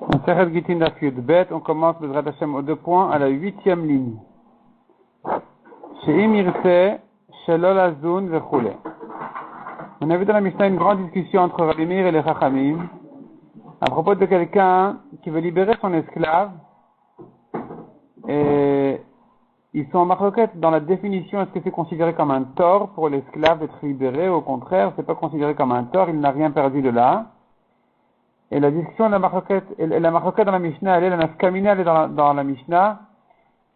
Masechet Gittin Daf Yud Bet, on commence Bezrat Hashem aux 2 points à la 8e ligne. She'im Yirteh, Shelo Lazun Vechule. On a vu dans la Mishnah une grande discussion entre Rabbi Meir et les Chachamim à propos de quelqu'un qui veut libérer son esclave, et ils sont en marloquette dans la définition. Est-ce que c'est considéré comme un tort pour l'esclave d'être libéré, ou au contraire c'est pas considéré comme un tort, il n'a rien perdu de là. Et la discussion de la marloquette dans la Mishnah, la nafkamina elle est dans la Mishnah,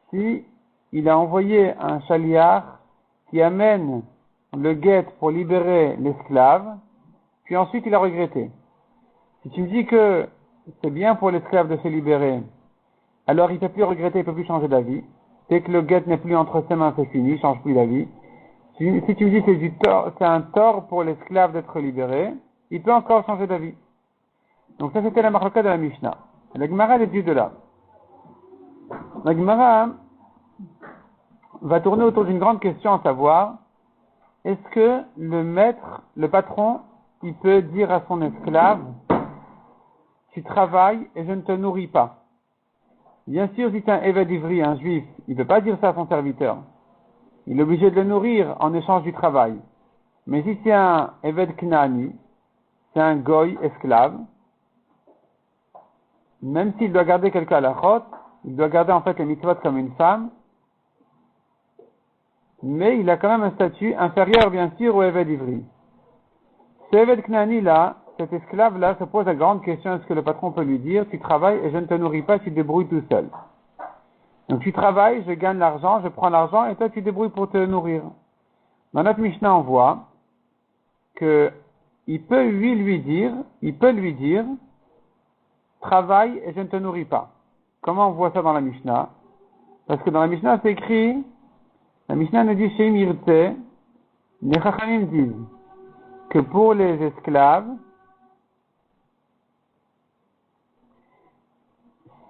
si il a envoyé un chaliar qui amène le guet pour libérer l'esclave, puis ensuite il a regretté. Si tu me dis que c'est bien pour l'esclave de se libérer, alors il ne peut plus regretter, il ne peut plus changer d'avis. Dès que le guet n'est plus entre ses mains, c'est fini, il ne change plus d'avis. Si tu me dis que c'est un tort pour l'esclave d'être libéré, il peut encore changer d'avis. Donc ça c'était la marloquette de la Mishnah. La Gemara elle est due de là. La Gemara va tourner autour d'une grande question, à savoir, est-ce que le maître, le patron, il peut dire à son esclave, tu travailles et je ne te nourris pas. Bien sûr, si c'est un Eved Ivri, un juif, il ne peut pas dire ça à son serviteur. Il est obligé de le nourrir en échange du travail. Mais si c'est un Eved Knani, c'est un goy esclave, même s'il doit garder quelques halachot, il doit garder en fait les mitzvot comme une femme, mais il a quand même un statut inférieur bien sûr au Eved Ivri. Ce Eved Knani là, cet esclave là, se pose la grande question, est-ce que le patron peut lui dire, tu travailles et je ne te nourris pas, tu te débrouilles tout seul. Donc tu travailles, je gagne l'argent, je prends l'argent et toi tu te débrouilles pour te nourrir. Dans notre Mishnah on voit que il peut lui dire, travaille et je ne te nourris pas. Comment on voit ça dans la Mishnah? Parce que dans la Mishnah c'est écrit, la Mishnah nous dit Sheim Yirteh, les Chachamim disent que pour les esclaves,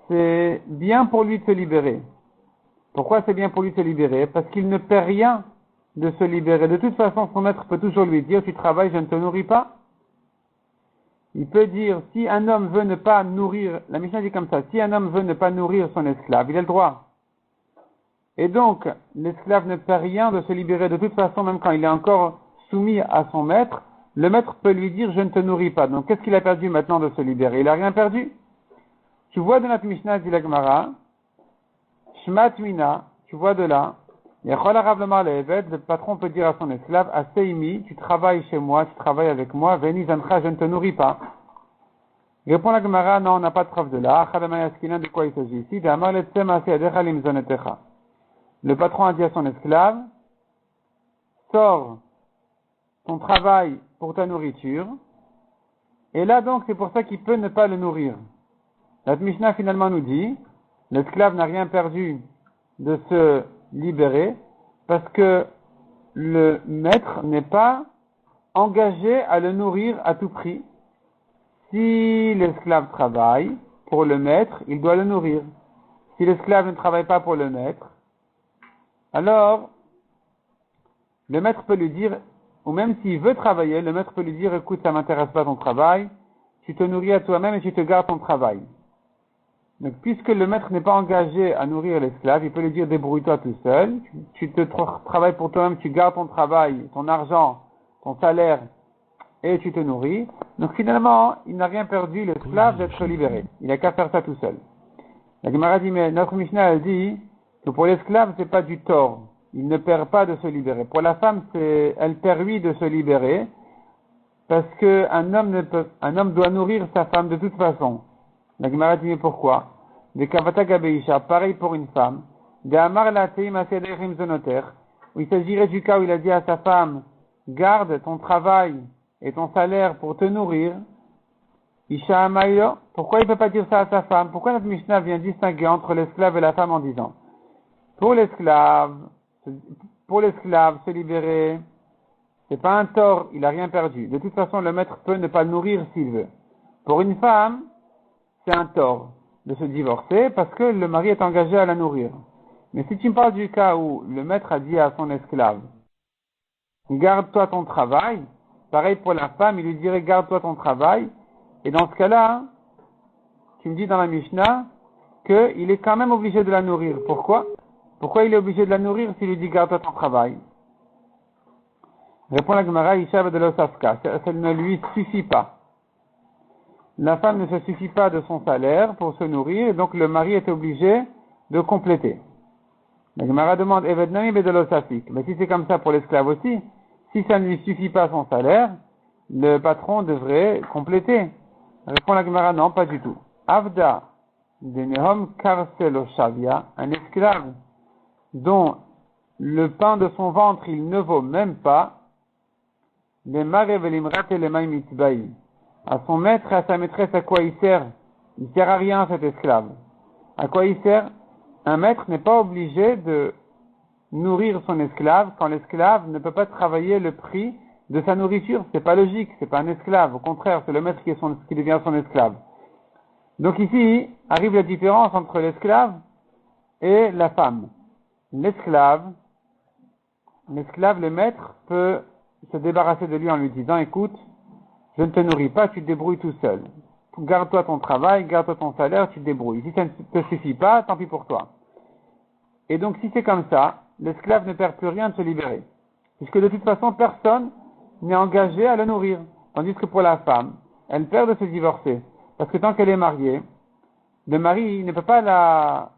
c'est bien pour lui de se libérer. Pourquoi c'est bien pour lui de se libérer? Parce qu'il ne perd rien de se libérer. De toute façon, son maître peut toujours lui dire, tu travailles, je ne te nourris pas. Il peut dire, si un homme veut ne pas nourrir, la Mishnah dit comme ça, si un homme veut ne pas nourrir son esclave, il a le droit. Et donc, l'esclave ne perd rien de se libérer. De toute façon, même quand il est encore soumis à son maître, le maître peut lui dire, je ne te nourris pas. Donc, qu'est-ce qu'il a perdu maintenant de se libérer? Il n'a rien perdu. Tu vois de notre Mishnah, dit la Gemara, Shmat Mina, tu vois de là, le patron peut dire à son esclave, Aseimi, tu travailles chez moi, tu travailles avec moi, Veni Zancha, je ne te nourris pas. Il répond la Gemara, non, on n'a pas de preuve de là. De quoi il s'agit ici? Le patron a dit à son esclave, sors ton travail pour ta nourriture, et là donc c'est pour ça qu'il peut ne pas le nourrir. La Mishnah finalement nous dit, l'esclave n'a rien perdu de se libérer parce que le maître n'est pas engagé à le nourrir à tout prix. Si l'esclave travaille pour le maître, il doit le nourrir. Si l'esclave ne travaille pas pour le maître, alors le maître peut lui dire, ou même s'il veut travailler, le maître peut lui dire, écoute, ça m'intéresse pas ton travail, tu te nourris à toi-même et tu te gardes ton travail. Donc, puisque le maître n'est pas engagé à nourrir l'esclave, il peut lui dire débrouille-toi tout seul, tu travailles pour toi-même, tu gardes ton travail, ton argent, ton salaire, et tu te nourris. Donc finalement, il n'a rien perdu, l'esclave, d'être libéré. Il n'a qu'à faire ça tout seul. La Gemara dit, mais notre Mishnah, elle dit que pour l'esclave, c'est pas du tort. Il ne perd pas de se libérer. Pour la femme, elle perd oui de se libérer, parce que un homme doit nourrir sa femme de toute façon. La Gemara dit, mais pourquoi? De Kavata Gabeisha, pareil pour une femme. De Amar la Teim Asederim Zonoter, où il s'agirait du cas où il a dit à sa femme, garde ton travail et ton salaire pour te nourrir. Isha Amaïlo, pourquoi il ne peut pas dire ça à sa femme? Pourquoi notre Mishnah vient distinguer entre l'esclave et la femme en disant, pour l'esclave, se libérer, c'est pas un tort, il n'a rien perdu. De toute façon, le maître peut ne pas le nourrir s'il veut. Pour une femme, c'est un tort de se divorcer parce que le mari est engagé à la nourrir. Mais si tu me parles du cas où le maître a dit à son esclave, garde-toi ton travail, pareil pour la femme, il lui dirait garde-toi ton travail, et dans ce cas-là, tu me dis dans la Mishnah qu'il est quand même obligé de la nourrir. Pourquoi? Pourquoi il est obligé de la nourrir s'il lui dit garde-toi ton travail? Répond la Gemara, Isha de l'Osafka. Ça ne lui suffit pas. La femme ne se suffit pas de son salaire pour se nourrir, et donc le mari est obligé de compléter. La Gemara demande, Evednami de l'Osafik. Mais si c'est comme ça pour l'esclave aussi, si ça ne lui suffit pas son salaire, le patron devrait compléter. Répond la Gemara, non, pas du tout. Avda de Nehom Karselo Shavia, un esclave dont le pain de son ventre il ne vaut même pas, les marev et l'imrat et les maïmitbaï. À son maître et à sa maîtresse, à quoi il sert? Il sert à rien cet esclave. À quoi il sert? Un maître n'est pas obligé de nourrir son esclave quand l'esclave ne peut pas travailler le prix de sa nourriture. C'est pas logique, c'est pas un esclave. Au contraire, c'est le maître qui devient son esclave. Donc ici, arrive la différence entre l'esclave et la femme. L'esclave, le maître peut se débarrasser de lui en lui disant, écoute, je ne te nourris pas, tu te débrouilles tout seul. Garde-toi ton travail, garde-toi ton salaire, tu te débrouilles. Si ça ne te suffit pas, tant pis pour toi. Et donc si c'est comme ça, l'esclave ne perd plus rien de se libérer. Puisque de toute façon, personne n'est engagé à la nourrir. Tandis que pour la femme, elle perd de se divorcer. Parce que tant qu'elle est mariée, le mari ne peut pas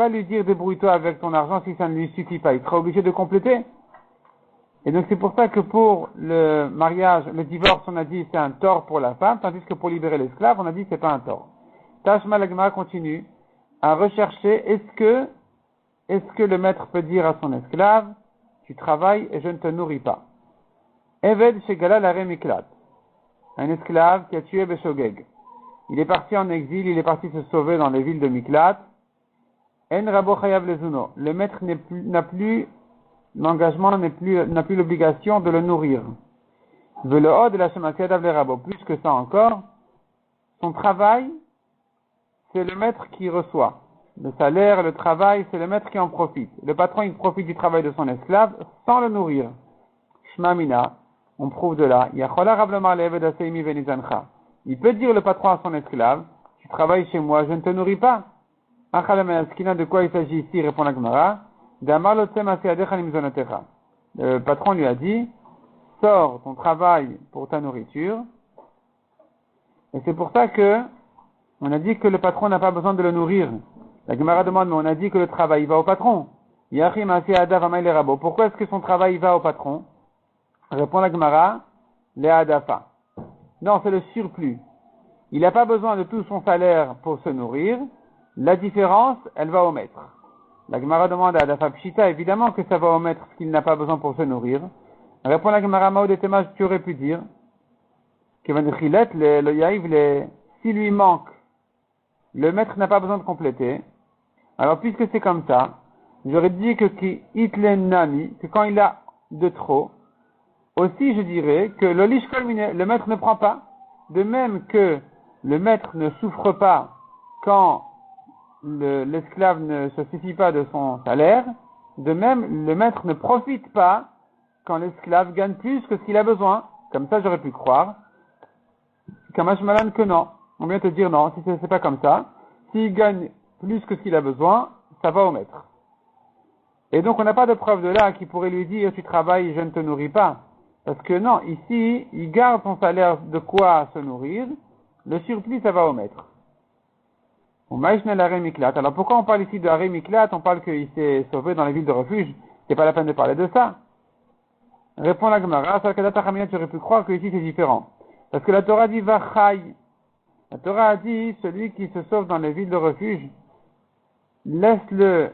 lui dire débrouille-toi avec ton argent si ça ne lui suffit pas. Il sera obligé de compléter. Et donc c'est pour ça que pour le mariage, le divorce, on a dit c'est un tort pour la femme, tandis que pour libérer l'esclave, on a dit c'est pas un tort. Tashma la Gemara continue à rechercher est-ce que le maître peut dire à son esclave, tu travailles et je ne te nourris pas. Eved Shegala la Miklat, un esclave qui a tué Beshogeg. Il est parti en exil, il est parti se sauver dans les villes de Miklat. En Rabo Chayav Lezuno, le maître n'a plus l'engagement, n'a plus l'obligation de le nourrir. Velo de la Shematiadav le Rabo, plus que ça encore, son travail, c'est le maître qui reçoit. Le salaire, le travail, c'est le maître qui en profite. Le patron, il profite du travail de son esclave sans le nourrir. Shmamina, on prouve de là. Il peut dire le patron à son esclave, tu travailles chez moi, je ne te nourris pas. De quoi il s'agit ici, répond la Gemara. Le patron lui a dit, sors ton travail pour ta nourriture. Et c'est pour ça que on a dit que le patron n'a pas besoin de le nourrir. La Gemara demande, mais on a dit que le travail va au patron. Pourquoi est-ce que son travail va au patron? Répond la Gemara, les Adafa. Non, c'est le surplus. Il n'a pas besoin de tout son salaire pour se nourrir. La différence, elle va au maître. La Gemara demande à Adafa Pshita, évidemment que ça va au maître ce qu'il n'a pas besoin pour se nourrir. Répond la Gemara, Maud et Temaj, tu aurais pu dire que s'il lui manque, le maître n'a pas besoin de compléter. Alors, puisque c'est comme ça, j'aurais dit que quand il a de trop, aussi je dirais que le maître ne prend pas. De même que le maître ne souffre pas quand l'esclave ne se suffit pas de son salaire, de même le maître ne profite pas quand l'esclave gagne plus que ce qu'il a besoin. Comme ça, j'aurais pu croire. Kamash Malan que non. On vient te dire non, si c'est pas comme ça. S'il gagne plus que ce qu'il a besoin, ça va au maître. Et donc on n'a pas de preuve de là qui pourrait lui dire tu travailles, je ne te nourris pas. Parce que non, ici, il garde son salaire de quoi se nourrir, le surplus ça va au maître. Alors pourquoi on parle ici de Haré Miklat? On parle qu'il s'est sauvé dans les villes de refuge, c'est pas la peine de parler de ça. Répond la Gemara, tu aurais pu croire que ici c'est différent. Parce que la Torah dit Vachai. La Torah a dit, celui qui se sauve dans les villes de refuge, laisse-le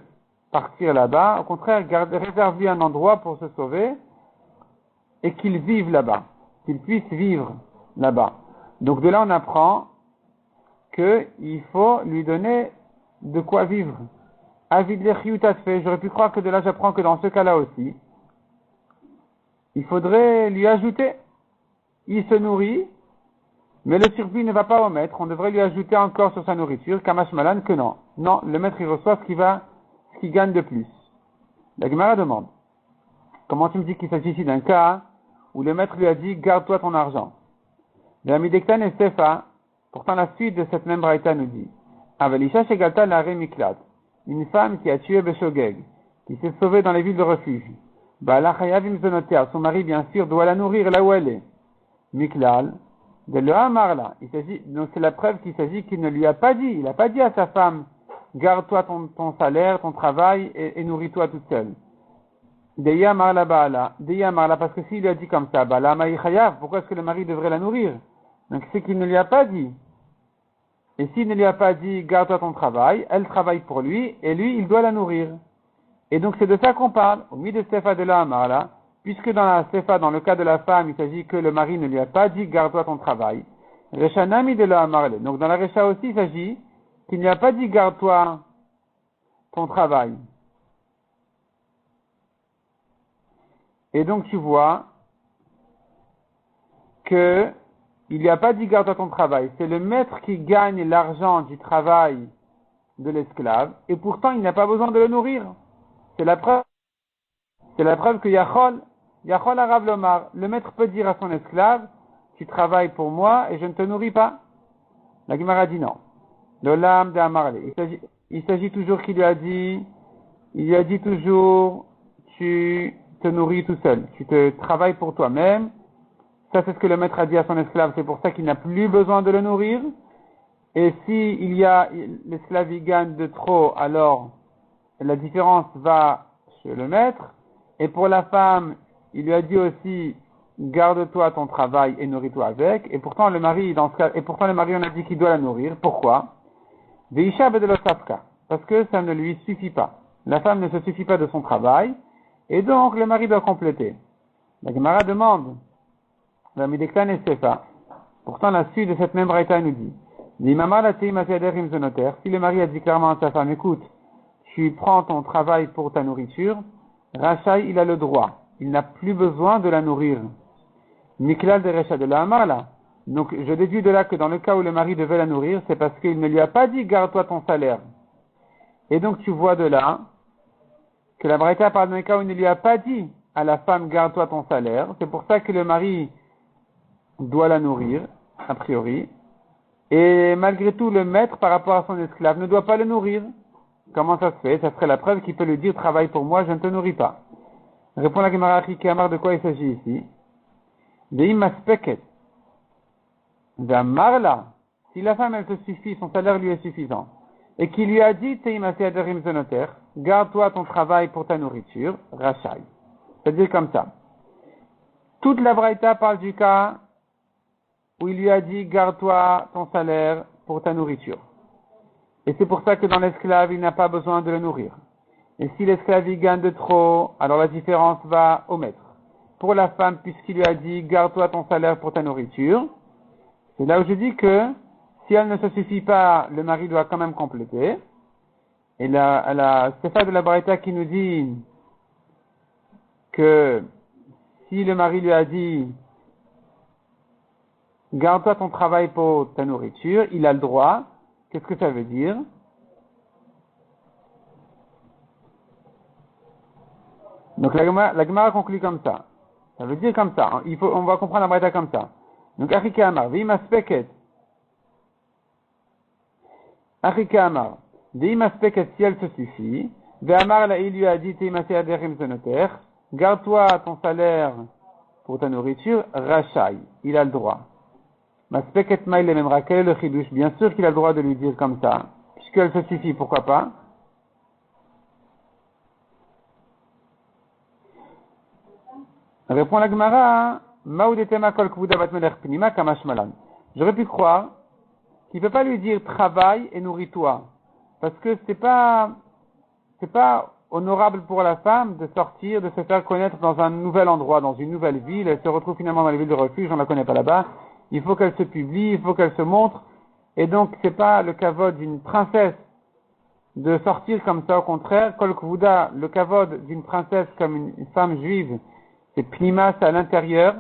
partir là-bas. Au contraire, réserve-lui un endroit pour se sauver et qu'il vive là-bas. Qu'il puisse vivre là-bas. Donc de là, on apprend qu'il faut lui donner de quoi vivre. Avid fait. J'aurais pu croire que de là, j'apprends que dans ce cas-là aussi, il faudrait lui ajouter. Il se nourrit, mais le surplus ne va pas au maître. On devrait lui ajouter encore sur sa nourriture. Kamash Malan que non. Non, le maître il reçoit ce qu'il gagne de plus. La Gemara demande, comment tu me dis qu'il s'agit ici d'un cas où le maître lui a dit garde-toi ton argent. L'amidektan et Sefa, Pourtant, la suite de cette même braïta nous dit, Avalisha shegalta la miklat, une femme qui a tué Beshogeg, qui s'est sauvée dans les villes de refuge. Ba'ala chayav im zonotea, son mari, bien sûr, doit la nourrir là où elle est. Miklal, de le Hamarla. Donc c'est la preuve qu'il s'agit qu'il ne lui a pas dit, il n'a pas dit à sa femme, garde-toi ton salaire, ton travail et nourris-toi toute seule. Deya Marla Ba'ala, Deya Marla, parce que s'il lui a dit comme ça, Ba'ala Ma'i chayav, pourquoi est-ce que le mari devrait la nourrir? Donc c'est qu'il ne lui a pas dit. Et s'il ne lui a pas dit, garde-toi ton travail, elle travaille pour lui, et lui, il doit la nourrir. Et donc c'est de ça qu'on parle, au milieu de Sefa de la Hamarla, puisque dans la Sefa, dans le cas de la femme, il s'agit que le mari ne lui a pas dit, garde-toi ton travail. Recha Nami de la Hamarla. Donc dans la Recha aussi, il s'agit qu'il n'y a pas dit, garde-toi ton travail. Et donc tu vois que il n'y a pas dit garde-toi ton travail. C'est le maître qui gagne l'argent du travail de l'esclave, et pourtant il n'a pas besoin de le nourrir. C'est la preuve que Yachol Arav Lomar, le maître peut dire à son esclave, tu travailles pour moi et je ne te nourris pas. La Gemara dit non. L'Olam de Amarle. Il s'agit toujours qu'il lui a dit toujours, tu te nourris tout seul, tu te travailles pour toi-même. Ça, c'est ce que le maître a dit à son esclave, c'est pour ça qu'il n'a plus besoin de le nourrir. Et si l'esclave y gagne de trop, alors la différence va chez le maître. Et pour la femme, il lui a dit aussi, garde-toi ton travail et nourris-toi avec. Et pourtant le mari, on a dit qu'il doit la nourrir. Pourquoi? Veisha bedelosafka. Parce que ça ne lui suffit pas. La femme ne se suffit pas de son travail. Et donc le mari doit compléter. La Gemara demande, la Midektan et Sefa. Pourtant la suite de cette même braïta nous dit, si le mari a dit clairement à sa femme, écoute, tu prends ton travail pour ta nourriture, Rachai, il a le droit. Il n'a plus besoin de la nourrir. Miklal de Recha de la Hamarla. Donc, je déduis de là que dans le cas où le mari devait la nourrir, c'est parce qu'il ne lui a pas dit, garde-toi ton salaire. Et donc, tu vois de là, que la Braïta parle d'un cas où il ne lui a pas dit à la femme, garde-toi ton salaire. C'est pour ça que le mari doit la nourrir, a priori. Et malgré tout, le maître, par rapport à son esclave, ne doit pas le nourrir. Comment ça se fait? Ça serait la preuve qu'il peut lui dire, travaille pour moi, je ne te nourris pas. Répond la Gemara Amar, de quoi il s'agit ici? Veim maspeket. Marla. Si la femme, elle se suffit, son salaire lui est suffisant. Et qu'il lui a dit, garde-toi ton travail pour ta nourriture, rachai. C'est-à-dire comme ça. Toute la Braïta parle du cas où il lui a dit, garde-toi ton salaire pour ta nourriture. Et c'est pour ça que dans l'esclave, il n'a pas besoin de le nourrir. Et si l'esclave y gagne de trop, alors la différence va au maître. Pour la femme, puisqu'il lui a dit, garde-toi ton salaire pour ta nourriture, c'est là où je dis que si elle ne se suffit pas, le mari doit quand même compléter. Et c'est ça de la Braïta qui nous dit que si le mari lui a dit, garde-toi ton travail pour ta nourriture, il a le droit. Qu'est-ce que ça veut dire? Donc la Gemara conclut comme ça. Ça veut dire comme ça. On va comprendre la Braïta comme ça. Donc Achika Amar, Veima Speket. Achika Amar, Veima Speket si elle se suffit. Ve'amar là il lui a dit, Teimasi Aderim Zenoter, garde-toi ton salaire pour ta nourriture, Rachai. Il a le droit. Maspeket Maïle Memra, quel est le chidouche? Bien sûr qu'il a le droit de lui dire comme ça. Puisqu'elle se suffit, pourquoi pas? Répond la Gemara, Maoudetema kol kvuda bat melech pinima kamash malan. J'aurais pu croire qu'il ne peut pas lui dire travaille et nourris-toi. Parce que c'est pas honorable pour la femme de sortir, de se faire connaître dans un nouvel endroit, dans une nouvelle ville. Elle se retrouve finalement dans la ville de refuge, on la connaît pas là-bas. Il faut qu'elle se publie, il faut qu'elle se montre. Et donc, c'est pas le kavod d'une princesse de sortir comme ça, au contraire. Kol kvuda, le kavod d'une princesse comme une femme juive, c'est pnima, c'est à l'intérieur.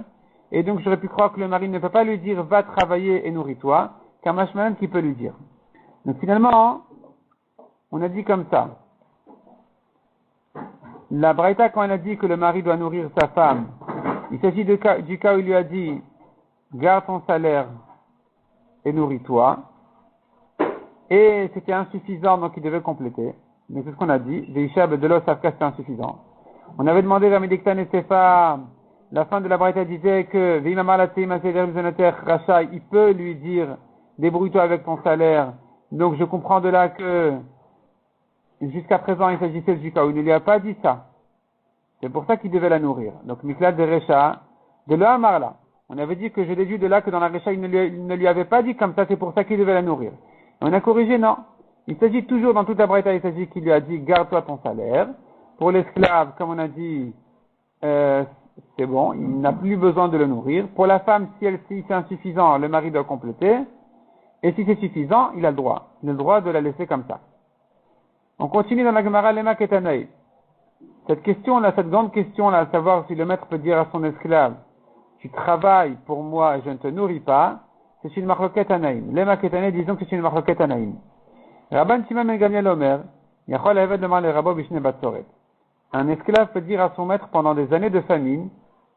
Et donc, j'aurais pu croire que le mari ne peut pas lui dire, va travailler et nourris-toi, qu'un mashmalan qui peut lui dire. Donc, finalement, on a dit comme ça. La Braïta, quand elle a dit que le mari doit nourrir sa femme, il s'agit du cas où il lui a dit, garde ton salaire et nourris-toi. Et c'était insuffisant, donc il devait compléter. Mais c'est ce qu'on a dit. Veishab de l'os Afka, c'était insuffisant. On avait demandé à Médictan et Sefa, la fin de la Braïta disait que Racha, il peut lui dire débrouille-toi avec ton salaire. Donc je comprends de là que jusqu'à présent il s'agissait du cas où il ne lui a pas dit ça. C'est pour ça qu'il devait la nourrir. Donc Miklat de Recha, de l'Amar là. On avait dit que je déduis de là que dans la Recha il ne lui avait pas dit comme ça, c'est pour ça qu'il devait la nourrir. Et on a corrigé, non. Il s'agit toujours dans toute la Braïta, il s'agit qu'il lui a dit garde-toi ton salaire. Pour l'esclave, comme on a dit, c'est bon, il n'a plus besoin de le nourrir. Pour la femme, si c'est insuffisant, le mari doit compléter. Et si c'est suffisant, il a le droit. Il a le droit de la laisser comme ça. On continue dans la Gemara Lema Ketanei. Cette question-là, cette grande question-là, à savoir si le maître peut dire à son esclave, tu travailles pour moi et je ne te nourris pas, c'est une marloquette anaïm. Lema Ketanei, disons que c'est une marloquette anaïm. Rabban Shimon ben Gamliel Omer, Yachol Eved Lemar le Rabo Bishne Batsoret. Un esclave peut dire à son maître pendant des années de famine,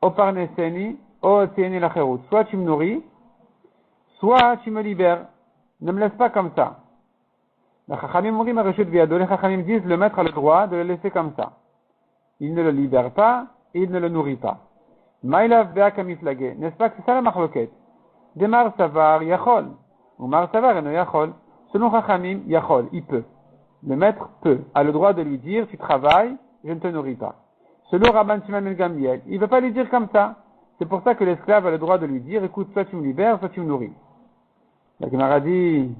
O parneseni, O tieni lacherut. Soit tu me nourris, soit tu me libères. Ne me laisse pas comme ça. Les Chachamim disent le maître a le droit de le laisser comme ça. Il ne le libère pas et il ne le nourrit pas. Maïlav bea kamiflagé. N'est-ce pas que c'est ça la marloquette? Demar savar yachol. Ou mar savar eno yachol. Selon Chachamim, yachol, il peut. Le maître peut, a le droit de lui dire, tu travailles, je ne te nourris pas. Selon Rabban Shimon ben Gamliel, il ne veut pas lui dire comme ça. C'est pour ça que l'esclave a le droit de lui dire, écoute, soit tu me libères, soit tu me nourris. La Gemara dit,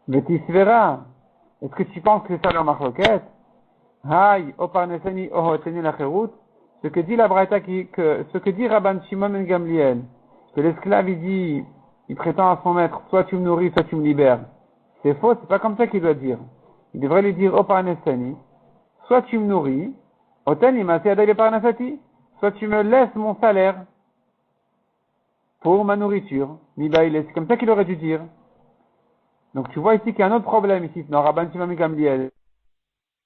Vetisvera, est-ce que tu penses que c'est ça leur marloquette? Hay, o parneseni, o hoteni la cherut. Ce que dit la Braïta, ce que dit Rabban Shimon ben Gamliel, que l'esclave il dit, il prétend à son maître, soit tu me nourris, soit tu me libères. C'est faux, c'est pas comme ça qu'il doit dire. Il devrait lui dire, o parneseni, soit tu me nourris, oteni masiadai parnasati, soit tu me laisses mon salaire pour ma nourriture. Mibaïle, c'est comme ça qu'il aurait dû dire. Donc tu vois ici qu'il y a un autre problème ici, dans Rabban Shimon ben Gamliel.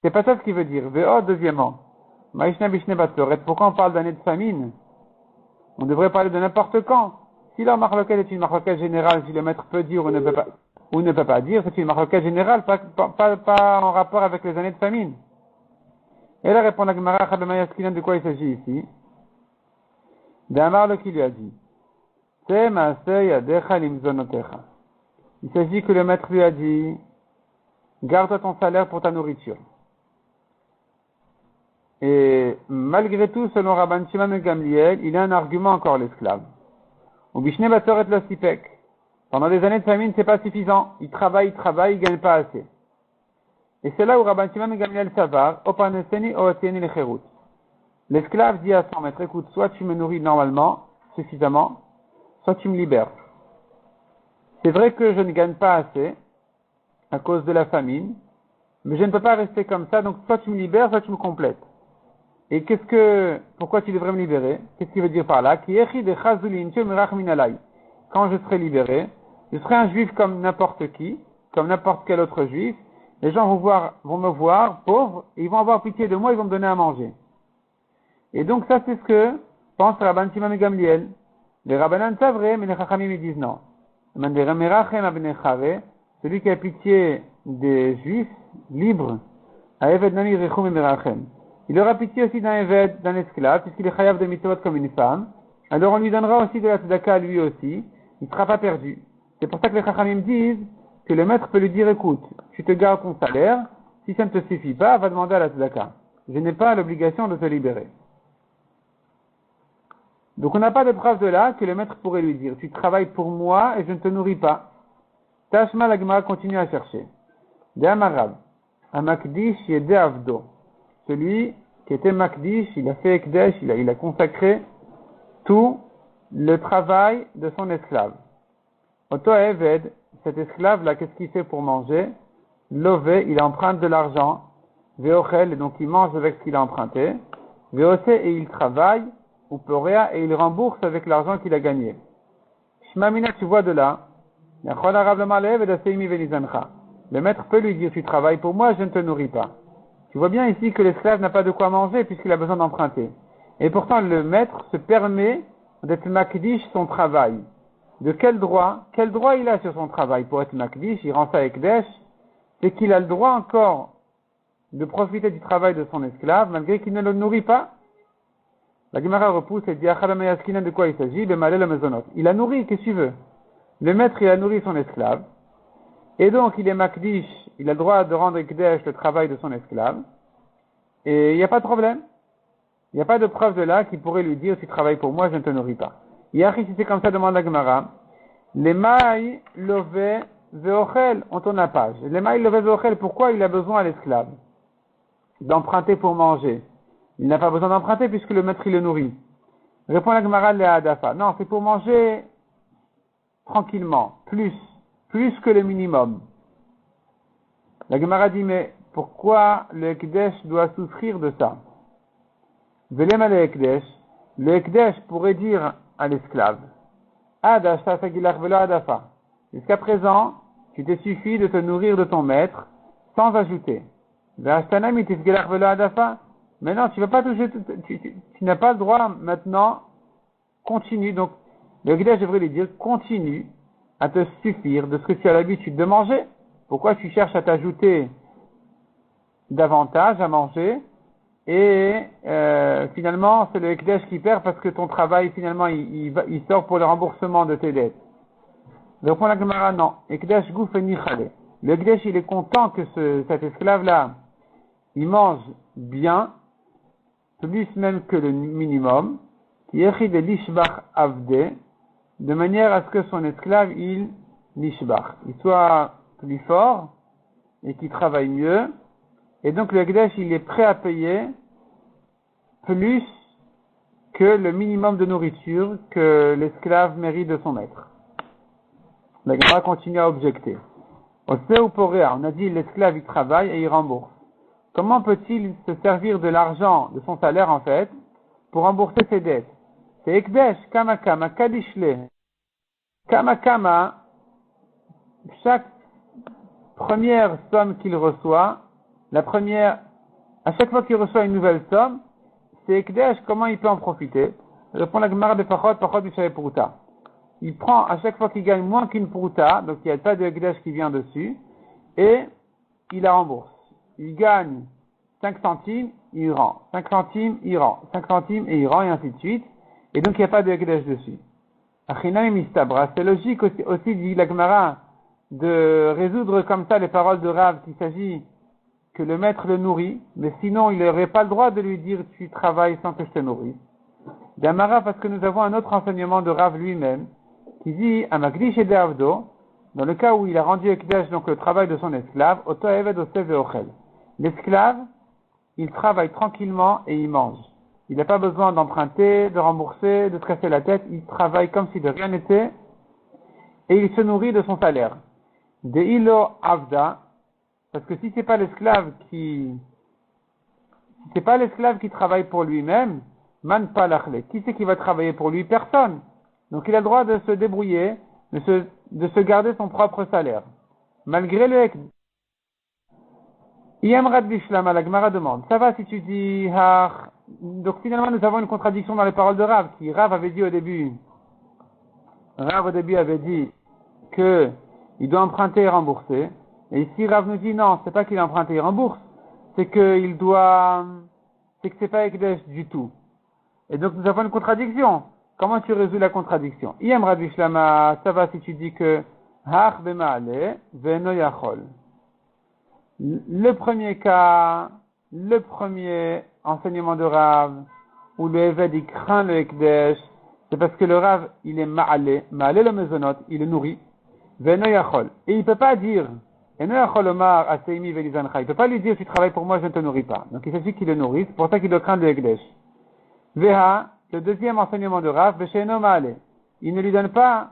C'est pas ça ce qu'il veut dire. Ve'o, deuxièmement. Maïshna bishne batsoret. Pourquoi on parle d'année de famine? On devrait parler de n'importe quand. Si la marloquette est une marloquette générale, si le maître peut dire ou ne peut pas dire, c'est une marloquette générale, pas en rapport avec les années de famine. Et là répond la Gemara Chabemayaskinan, de quoi il s'agit ici? D'un marlo qui lui a dit, C'est maaseh yadecha limzonotecha. Il s'agit que le maître lui a dit, garde ton salaire pour ta nourriture. Et malgré tout, selon Rabban Shimon ben Gamliel, il a un argument encore l'esclave. Ou bishne batsoret lo sipek. Pendant des années de famine, c'est pas suffisant. Il travaille, il gagne pas assez. Et c'est là où Rabban Shimon ben Gamliel savar, o parneseni o otieni lecherut. L'esclave dit à son maître, écoute, soit tu me nourris normalement, suffisamment, soit tu me libères. C'est vrai que je ne gagne pas assez, à cause de la famine, mais je ne peux pas rester comme ça, donc soit tu me libères, soit tu me complètes. Et pourquoi tu devrais me libérer? Qu'est-ce qu'il veut dire par là? Quand je serai libéré, je serai un juif comme n'importe qui, comme n'importe quel autre juif. Les gens vont me voir pauvre, et ils vont avoir pitié de moi, ils vont me donner à manger. Et donc ça c'est ce que pense Rabban Shimon ben Gamliel. Les Rabbanan savent vrai, mais les Chachamim ils disent non. Celui qui a pitié des juifs libres, il aura pitié aussi d'un évêque, d'un esclave, puisqu'il est chayav de mitzvot comme une femme. Alors on lui donnera aussi de la tzedaka lui aussi. Il ne sera pas perdu. C'est pour ça que les chachamim disent que le maître peut lui dire, écoute, tu te gardes ton salaire. Si ça ne te suffit pas, va demander à la tzedaka. Je n'ai pas l'obligation de te libérer. Donc on n'a pas de preuve de là que le maître pourrait lui dire, tu travailles pour moi et je ne te nourris pas. Tashma la Gemara continue à chercher. De Amarab, Amakdish Yede Avdo. Celui qui était Makdish, il a fait Ekdesh, il a consacré tout le travail de son esclave. Oto Eved, cet esclave-là, qu'est-ce qu'il fait pour manger? Lové, il emprunte de l'argent. Veochel, et donc il mange avec ce qu'il a emprunté. Veose, et il travaille. Ou Porea, et il rembourse avec l'argent qu'il a gagné. Shmamina, tu vois de là. Le maître peut lui dire, tu travailles pour moi, je ne te nourris pas. Tu vois bien ici que l'esclave n'a pas de quoi manger puisqu'il a besoin d'emprunter. Et pourtant, le maître se permet d'être makdish son travail. De quel droit? Quel droit il a sur son travail pour être Makdish? Il rend ça Ekdesh. C'est qu'il a le droit encore de profiter du travail de son esclave, malgré qu'il ne le nourrit pas. La Gemara repousse et dit, de quoi il s'agit? Il a nourri, qu'est-ce que tu veux? Le maître, il a nourri son esclave. Et donc, il est Makdish, il a le droit de rendre Ekdesh le travail de son esclave. Et il n'y a pas de problème. Il n'y a pas de preuve de là qui pourrait lui dire, tu travailles pour moi, je ne te nourris pas. Yachi, si c'est comme ça, demande la Gemara. Les mailles lové veochel, on tourne la page. Les mailles lové veochel, pourquoi il a besoin à l'esclave d'emprunter pour manger? Il n'a pas besoin d'emprunter puisque le maître il le nourrit. Répond la Gemara le Hadafa. Non, c'est pour manger tranquillement, plus que le minimum. La Gemara dit, mais pourquoi le Ekdesh doit souffrir de ça? Velema le Ekdesh. Le Ekdesh pourrait dire à l'esclave, jusqu'à présent, tu t'es suffi de te nourrir de ton maître sans ajouter. Maintenant, tu vas pas toucher, tu n'as pas le droit maintenant, continue. Donc, le Ekdesh devrait lui dire, continue à te suffire de ce que tu as l'habitude de manger. Pourquoi tu cherches à t'ajouter davantage à manger? Et finalement, c'est le Ekdesh qui perd parce que ton travail, finalement, il sort pour le remboursement de tes dettes. Répond la Gemara, non. Ekdesh gouf et nichale. Le Ekdesh, il est content que cet esclave-là, il mange bien, plus même que le minimum, qui écrit de l'ishbach avde, de manière à ce que son esclave, il soit plus fort et qu'il travaille mieux. Et donc le Ekdesh, il est prêt à payer plus que le minimum de nourriture que l'esclave mérite de son maître. La Gemara continue à objecter. On a dit l'esclave il travaille et il rembourse. Comment peut-il se servir de l'argent, de son salaire en fait, pour rembourser ses dettes? C'est Ekdesh, Kama Kama, Kadishle. Kama Kama, chaque première somme qu'il reçoit, à chaque fois qu'il reçoit une nouvelle somme, c'est Ekdesh, comment il peut en profiter? Répond la Gemara de Pachot Bishaye Pruta. Il prend à chaque fois qu'il gagne moins qu'une Pruta, donc il n'y a pas de Ekdesh qui vient dessus, et il la rembourse. Il gagne 5 centimes, il rend. 5 centimes, il rend. 5 centimes, et il rend, et ainsi de suite. Et donc il n'y a pas de Ekdesh dessus. Achinam mistabra, c'est logique aussi, dit la Gemara, de résoudre comme ça les paroles de Rav, qu'il s'agit que le maître le nourrit, mais sinon il n'aurait pas le droit de lui dire tu travailles sans que je te nourrisse. D'Amara, parce que nous avons un autre enseignement de Rav lui-même, qui dit à Magdish et Deavdo, dans le cas où il a rendu Ekdesh, donc le travail de son esclave, Oto Eved Oseh Veochel. L'esclave, il travaille tranquillement et il mange. Il n'a pas besoin d'emprunter, de rembourser, de se casser la tête, il travaille comme si de rien n'était, et il se nourrit de son salaire. De Ilo Avda, parce que si c'est pas l'esclave qui travaille pour lui-même, man palachle. Qui c'est qui va travailler pour lui? Personne. Donc il a le droit de se débrouiller, de se garder son propre salaire. Malgré le Ekdesh. Yamrad Bishlam, la Gemara demande. Ça va si tu dis, donc finalement nous avons une contradiction dans les paroles de Rav, qui Rav avait dit au début avait dit que il doit emprunter et rembourser. Et ici, Rav nous dit non, c'est pas qu'il emprunte et il rembourse, c'est que c'est pas Ekdesh du tout. Et donc, nous avons une contradiction. Comment tu résous la contradiction? Iyam Rabbi Shlama, ça va si tu dis que, Hach bema'ale, ve'no yachol. Le premier cas, le premier enseignement de Rav, où le Eved, il craint le Ekdesh, c'est parce que le Rav, il est ma'ale le mezonot, il le nourrit, ve'no yachol. Et il peut pas dire, il ne peut pas lui dire, tu travailles pour moi, je ne te nourris pas. Donc il s'agit qu'il le nourrisse, c'est pour ça qu'il doit craindre le Ekdesh. Veha, le deuxième enseignement de Rav, Vesheino Maale. Il ne lui donne pas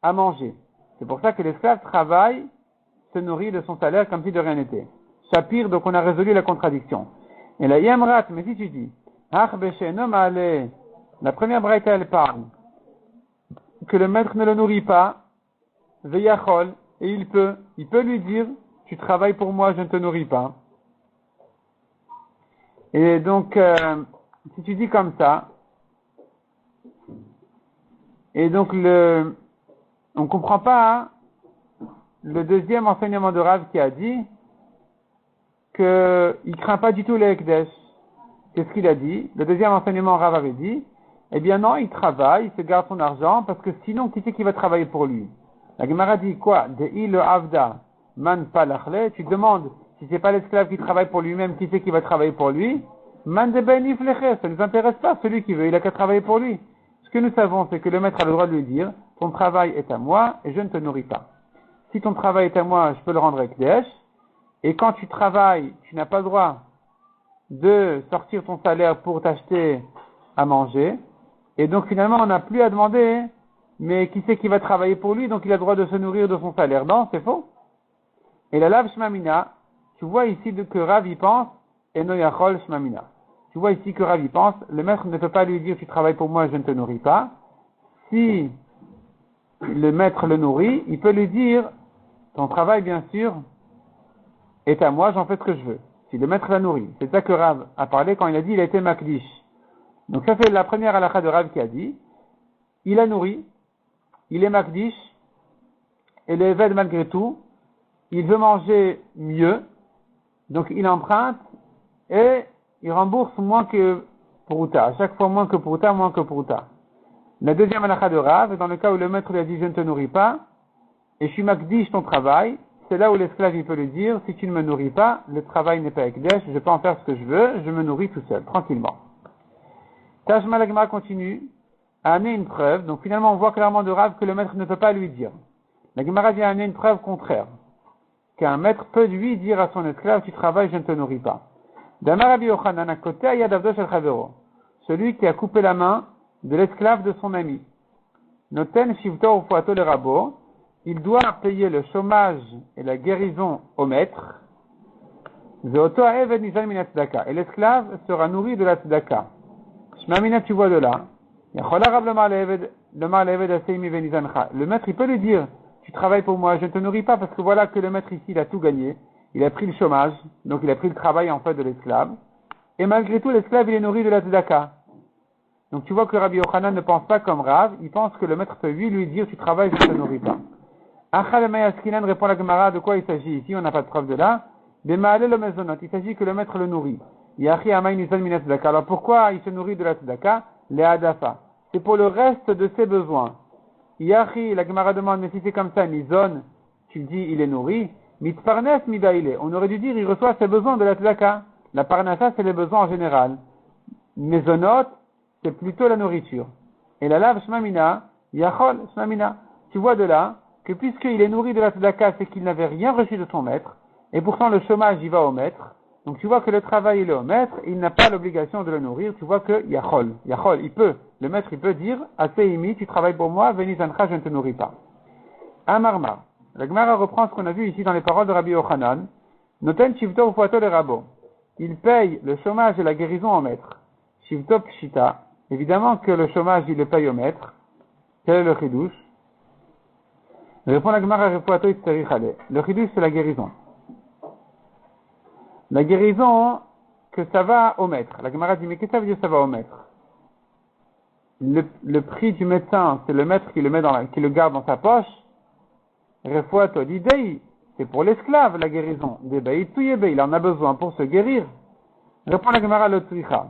à manger. C'est pour ça que l'esclave travaille, se nourrit de son salaire comme si de rien n'était. Shapir, donc on a résolu la contradiction. Et la Yamrat, mais si tu dis, Ach Vesheino Maale, la première braïta, elle parle que le maître ne le nourrit pas, Veyachol, et il peut lui dire, tu travailles pour moi, je ne te nourris pas. Et donc, si tu dis comme ça, et donc On ne comprend pas le deuxième enseignement de Rav qui a dit qu'il ne craint pas du tout les Ekdesh. Qu'est-ce qu'il a dit? Le deuxième enseignement, Rav avait dit, eh bien non, il travaille, il se garde son argent, parce que sinon, qui c'est qui va travailler pour lui? La Gemara dit quoi? De'i le avda man palachle. Tu demandes, si c'est pas l'esclave qui travaille pour lui-même, qui c'est qui va travailler pour lui? Man de ben ifleche. Ça ne nous intéresse pas, celui qui veut, il a qu'à travailler pour lui. Ce que nous savons, c'est que le maître a le droit de lui dire, ton travail est à moi, et je ne te nourris pas. Si ton travail est à moi, je peux le rendre ekdesh. Et quand tu travailles, tu n'as pas le droit de sortir ton salaire pour t'acheter à manger. Et donc finalement, on n'a plus à demander, mais qui c'est qui va travailler pour lui, donc il a le droit de se nourrir de son salaire. Non, c'est faux. Et la lave shmamina, tu vois ici que Rav y pense, et no yachol shmamina. Tu vois ici que Rav y pense, le maître ne peut pas lui dire tu travailles pour moi, je ne te nourris pas. Si le maître le nourrit, il peut lui dire ton travail bien sûr est à moi, j'en fais ce que je veux. Si le maître la nourrit. C'est ça que Rav a parlé quand il a dit il a été makdish. Donc ça fait la première halakha de Rav qui a dit, il a nourri, il est makdish, et le Eved malgré tout, il veut manger mieux, donc il emprunte, et il rembourse moins que Prouta. À chaque fois moins que Prouta, moins que Prouta. La deuxième halakha de Rav, dans le cas où le maître lui a dit je ne te nourris pas, et je suis makdish ton travail, c'est là où l'esclave il peut lui dire, si tu ne me nourris pas, le travail n'est pas ekdesh, je peux en faire ce que je veux, je me nourris tout seul, tranquillement. Tashma la Gemara continue à amener une preuve, donc finalement on voit clairement de Rav que le maître ne peut pas lui dire. La Gemara vient amener une preuve contraire, qu'un maître peut lui dire à son esclave, tu travailles, je ne te nourris pas. Damar Rabbi Yochanan, à côté Ayad Avdo Shel Chavero, celui qui a coupé la main de l'esclave de son ami. Noten Shivto Ufuato le Rabo, il doit payer le chômage et la guérison au maître. Et l'esclave sera nourri de la tzedaka. Shmamina, tu vois de là. Le maître, il peut lui dire, tu travailles pour moi, je ne te nourris pas, parce que voilà que le maître ici, il a tout gagné. Il a pris le chômage, donc il a pris le travail en fait de l'esclave. Et malgré tout, l'esclave, il est nourri de la tzedaka. Donc tu vois que Rabbi Yochanan ne pense pas comme Rav, il pense que le maître peut lui dire, tu travailles, je ne te nourris pas. Achal Mayaskinan répond à la Gemara, de quoi il s'agit ici, on n'a pas de preuve de là. Bemaale le mezonot, il s'agit que le maître le nourrit. Yachi Amay Nizal Minat Tzedaka. Alors pourquoi il se nourrit de la Tzedaka? Les Hadafa. C'est pour le reste de ses besoins. Yachi, la Gemara demande, mais si c'est comme ça, Nizon, tu dis il est nourri. Mitparnes Midaile. On aurait dû dire il reçoit ses besoins de la Tzedaka. La Parnassa, c'est les besoins en général. Mezonot, c'est plutôt la nourriture. Et la lave Shmamina, Yachol Shmamina. Tu vois de là que puisqu'il est nourri de la tzedaka, c'est qu'il n'avait rien reçu de son maître, et pourtant le chômage il va au maître, donc tu vois que le travail il est au maître, et il n'a pas l'obligation de le nourrir, tu vois que Yachol, il peut, le maître il peut dire, Aseimi, tu travailles pour moi, Venizancha, je ne te nourris pas. Amarma, la Gemara reprend ce qu'on a vu ici dans les paroles de Rabbi Yochanan, Noten Shivto Ufuato le Rabo, il paye le chômage et la guérison au maître, Shivto Pshita, évidemment que le chômage il le paye au maître, quel est le chidouche? Répond la Gemara Refuato Itzerichale. Le chidouche c'est la guérison. La guérison, que ça va au maître. La Gemara dit, mais qu'est-ce que ça veut dire ça va au maître? Le prix du médecin, c'est le maître qui le met qui le garde dans sa poche. Refuato d'idei, c'est pour l'esclave la guérison. Il en a besoin pour se guérir. Répond la Gemara le Tzricha.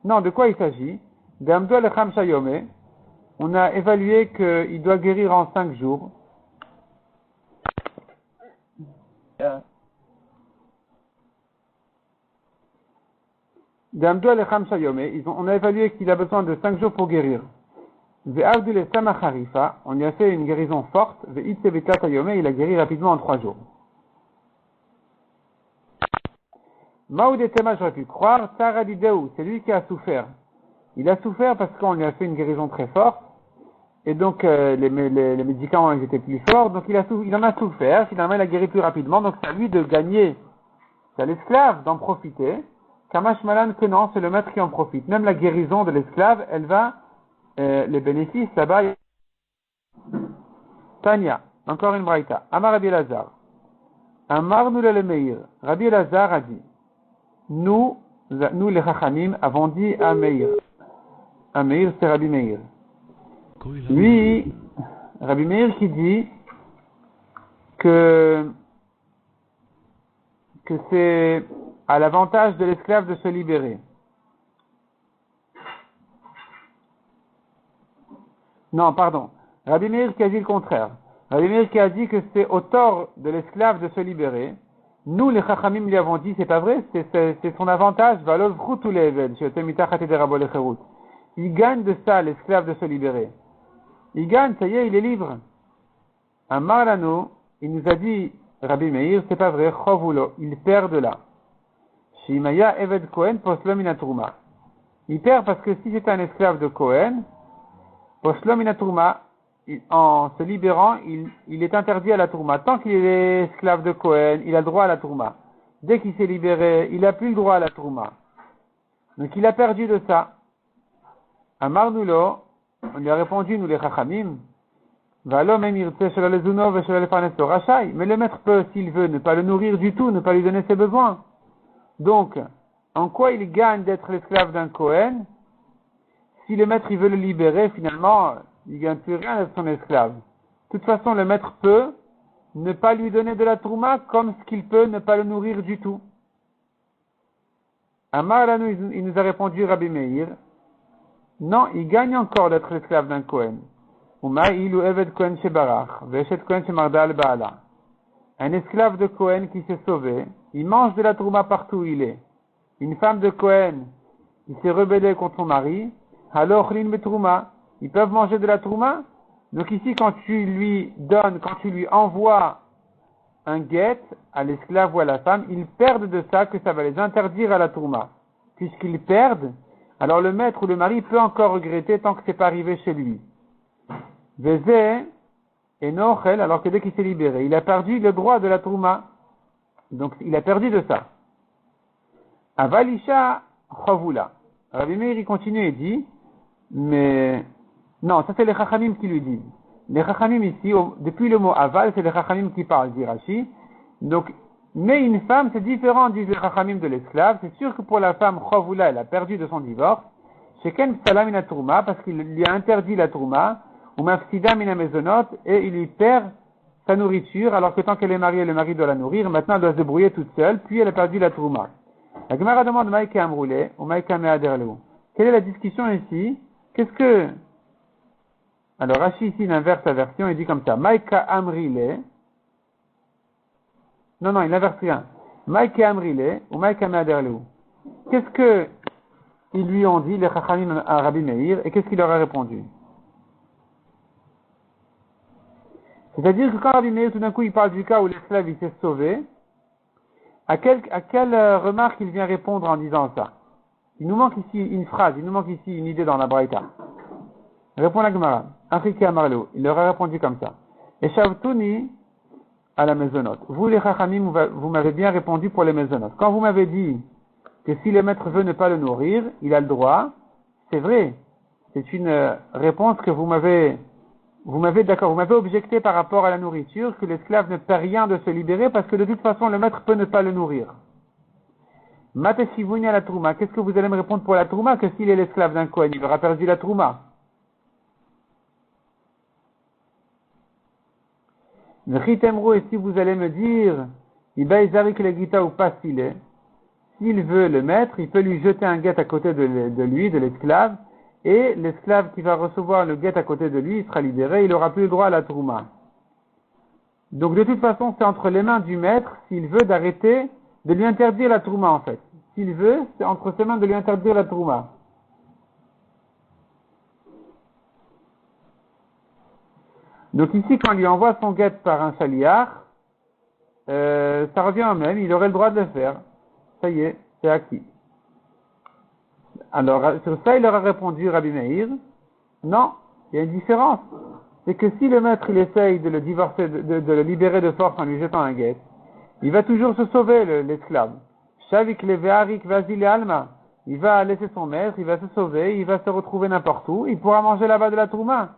Non, de quoi il s'agit? D'Amdo Lecham Shayome. On a évalué qu'il doit guérir en 5 jours. On a évalué qu'il a besoin de 5 jours pour guérir. On lui a fait une guérison forte. Il a guéri rapidement en 3 jours. Maoudetema, j'aurais pu croire, Taradideu, c'est lui qui a souffert. Il a souffert parce qu'on lui a fait une guérison très forte. Et donc les médicaments ils étaient plus forts, donc il en a souffert, finalement il a guéri plus rapidement, donc c'est à lui de gagner, c'est à l'esclave d'en profiter. Kamash Malan que non, c'est le maître qui en profite. Même la guérison de l'esclave, elle va, les bénéfices là-bas. Tania, encore une braïta. Amar Rabbi Elazar. Amar nous le Meir. Rabbi Elazar a dit, nous les Chachamim avons dit à Meir. À Meir c'est Rabbi Meir. Lui, Rabbi Meir qui dit que c'est à l'avantage de l'esclave de se libérer. Non, pardon. Rabbi Meir qui a dit le contraire. Rabbi Meir qui a dit que c'est au tort de l'esclave de se libérer. Nous, les Chachamim, lui avons dit, c'est pas vrai, c'est son avantage. Il gagne de ça, l'esclave de se libérer. Il gagne, ça y est, il est libre. Amar Lano, il nous a dit, Rabbi Meir, c'est pas vrai, Chovulo, il perd de là. Shimaya Eved Kohen Poslom Inatruma. Il perd parce que si c'est un esclave de Kohen, Poslom Inatruma, en se libérant, il est interdit à la Tourma. Tant qu'il est esclave de Kohen, il a le droit à la Tourma. Dès qu'il s'est libéré, il n'a plus le droit à la Tourma. Donc il a perdu de ça. Amar Nulo, on lui a répondu, nous les Chachamim, mais le maître peut, s'il veut, ne pas le nourrir du tout, ne pas lui donner ses besoins. Donc, en quoi il gagne d'être l'esclave d'un Kohen? Si le maître il veut le libérer, finalement, il ne gagne plus rien d'être son esclave. De toute façon, le maître peut ne pas lui donner de la tourma comme ce qu'il peut ne pas le nourrir du tout. Amar Lanu, il nous a répondu Rabbi Meir, non, il gagne encore d'être l'esclave d'un Kohen. Un esclave de Kohen qui s'est sauvé, il mange de la tourma partout où il est. Une femme de Kohen qui s'est rebellée contre son mari, alors ils peuvent manger de la tourma. Donc ici, quand tu lui donnes, quand tu lui envoies un guet à l'esclave ou à la femme, ils perdent de ça, que ça va les interdire à la tourma. Puisqu'ils perdent, alors le maître ou le mari peut encore regretter tant que c'est pas arrivé chez lui. Vezé et Nochel, alors que dès qu'il s'est libéré, il a perdu le droit de la tourma. Donc il a perdu de ça. Avalisha Chavula. Rabbi Meir il continue et dit, mais non, ça c'est les Chachamim qui lui disent. Les Chachamim ici, depuis le mot aval, c'est les Chachamim qui parlent, dit Rashi. Donc, mais une femme, c'est différent, disent les Chachamim de l'esclave. C'est sûr que pour la femme, Chavula, elle a perdu de son divorce. Sheken Salam ina Tourma, parce qu'il lui a interdit la Tourma, ou Mafsida mina Mezonot, et il lui perd sa nourriture, alors que tant qu'elle est mariée, le mari doit la nourrir. Maintenant, elle doit se débrouiller toute seule, puis elle a perdu la Tourma. La Gemara demande Maïka Amroulé, ou Maïka Meaderleu. Quelle est la discussion ici? Qu'est-ce que... Alors, Rashi ici, il inverse la version, il dit comme ça. Maïka Amrile. Non, il n'inverse rien. Maïka Amrile, ou Maïka Meaderleu. Qu'est-ce que ils lui ont dit, les Chachamim à Rabbi Meir, et qu'est-ce qu'il leur a répondu? C'est-à-dire que quand Rabbi Meir, tout d'un coup, il parle du cas où l'esclave, il s'est sauvé, à quelle remarque il vient répondre en disant ça? Il nous manque ici une phrase, il nous manque ici une idée dans la Braïta. Répond la Gemara. Afrique Amarlo. Il leur a répondu comme ça. Et Shavtuni à la maisonnote. Vous les Chachamim, vous m'avez bien répondu pour les maisonnotes. Quand vous m'avez dit que si le maître veut ne pas le nourrir, il a le droit, c'est vrai. C'est une réponse que vous m'avez objecté par rapport à la nourriture, que l'esclave ne perd rien de se libérer parce que de toute façon le maître peut ne pas le nourrir. Mateshivuni à la Trouma. Qu'est-ce que vous allez me répondre pour la Trouma? Que s'il est l'esclave d'un Kohen, il aura perdu la Trouma. Et si vous allez me dire, Ibaïzarik le Gita ou pas s'il est, s'il veut le maître, il peut lui jeter un guet à côté de lui, de l'esclave, et l'esclave qui va recevoir le guet à côté de lui, il sera libéré, il n'aura plus le droit à la Trouma. Donc de toute façon, c'est entre les mains du maître, s'il veut, d'arrêter, de lui interdire la Trouma en fait. S'il veut, c'est entre ses mains de lui interdire la Trouma. Donc ici, quand il lui envoie son guet par un chaliar, ça revient au même, il aurait le droit de le faire. Ça y est, c'est acquis. Alors, sur ça, il leur a répondu Rabbi Meir, non, il y a une différence. C'est que si le maître, il essaye de le divorcer, de le libérer de force en lui jetant un guet, il va toujours se sauver, l'esclave. Shavik levearik vasile alma. Il va laisser son maître, il va se sauver, il va se retrouver n'importe où, il pourra manger là-bas de la tourma.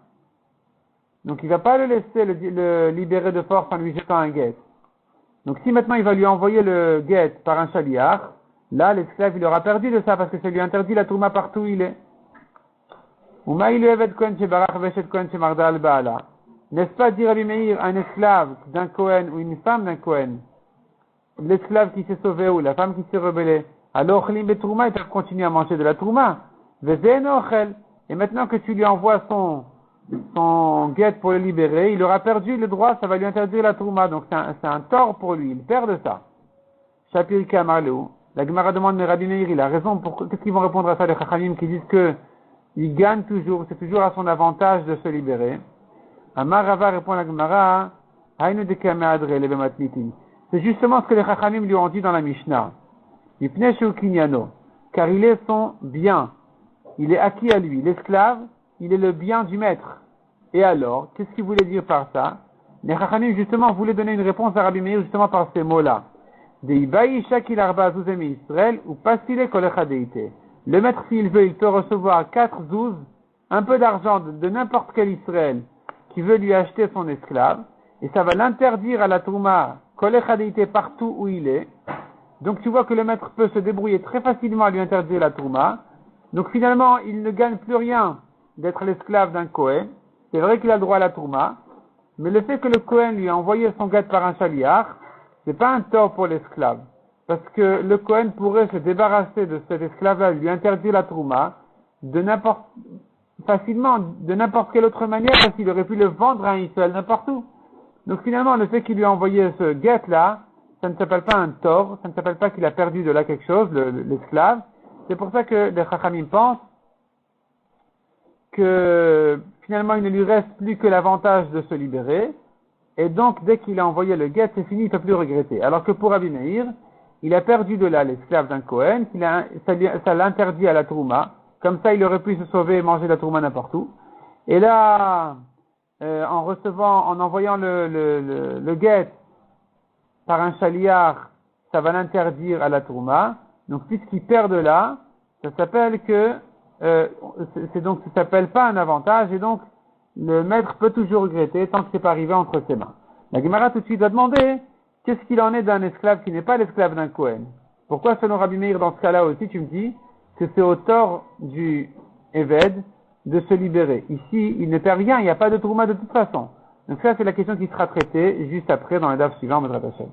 Donc il va pas le laisser le libérer de force en lui jetant un guet. Donc si maintenant il va lui envoyer le guet par un chaliar, là l'esclave il aura perdu de ça parce que ça lui interdit la tourma partout où il est. N'est-ce pas, dit Rabbi Meir, un esclave d'un Kohen ou une femme d'un Kohen, l'esclave qui s'est sauvé ou la femme qui s'est rebellée, alors Ochelim betrouma, ils peuvent continuer à manger de la trouma. Vezen ochel. Et maintenant que tu lui envoies son guet pour le libérer, il aura perdu le droit, ça va lui interdire la trouma. Donc c'est un tort pour lui, il perd de ça. Shapir Kamarleu. La Gemara demande, mais Rabbi Meir, il a raison. Qu'est-ce qu'ils vont répondre à ça, les Chachamim, qui disent que il gagne toujours, c'est toujours à son avantage de se libérer. Amar Rava répond à la Gemara, Hainu de Kameadre, le Bematnitin. C'est justement ce que les Chachamim lui ont dit dans la Mishnah. Ipneshu Kinyano. Car il est son bien. Il est acquis à lui. L'esclave, il est le bien du maître. Et alors, qu'est-ce qu'il voulait dire par ça? Les Chachamim, justement, voulaient donner une réponse à Rabbi Meir, justement, par ces mots-là. Le maître, s'il veut, il peut recevoir 4 zouz, un peu d'argent de n'importe quel Israël qui veut lui acheter son esclave, et ça va l'interdire à la Trouma, kolechadéité partout où il est. Donc tu vois que le maître peut se débrouiller très facilement à lui interdire la Trouma. Donc finalement, il ne gagne plus rien d'être l'esclave d'un Kohen. C'est vrai qu'il a le droit à la Trouma, mais le fait que le Kohen lui a envoyé son gâte par un chaliar, c'est pas un tort pour l'esclave. Parce que le Kohen pourrait se débarrasser de cet esclave-là, lui interdire la Trouma, facilement, de n'importe quelle autre manière, parce qu'il aurait pu le vendre à un Israël n'importe où. Donc finalement, le fait qu'il lui a envoyé ce guet-là, ça ne s'appelle pas un tort, ça ne s'appelle pas qu'il a perdu de là quelque chose, l'esclave. C'est pour ça que les Chachamim pensent que finalement, il ne lui reste plus que l'avantage de se libérer, et donc, dès qu'il a envoyé le guet, c'est fini, il ne peut plus regretter. Alors que pour Rabbi Meir, il a perdu de là l'esclave d'un Kohen, ça l'interdit à la Trouma. Comme ça, il aurait pu se sauver et manger la Trouma n'importe où. Et là, en envoyant le guet par un chaliar, ça va l'interdire à la Trouma. Donc, puisqu'il perd de là, ça s'appelle ça s'appelle pas un avantage, et donc, le maître peut toujours regretter tant que c'est pas arrivé entre ses mains. La Gemara tout de suite va demander qu'est-ce qu'il en est d'un esclave qui n'est pas l'esclave d'un Kohen. Pourquoi selon Rabbi Meir dans ce cas-là aussi tu me dis que c'est au tort du Eved de se libérer. Ici il ne perd rien, il n'y a pas de trouma de toute façon. Donc ça c'est la question qui sera traitée juste après dans le daf suivant, Mesrat Hashem.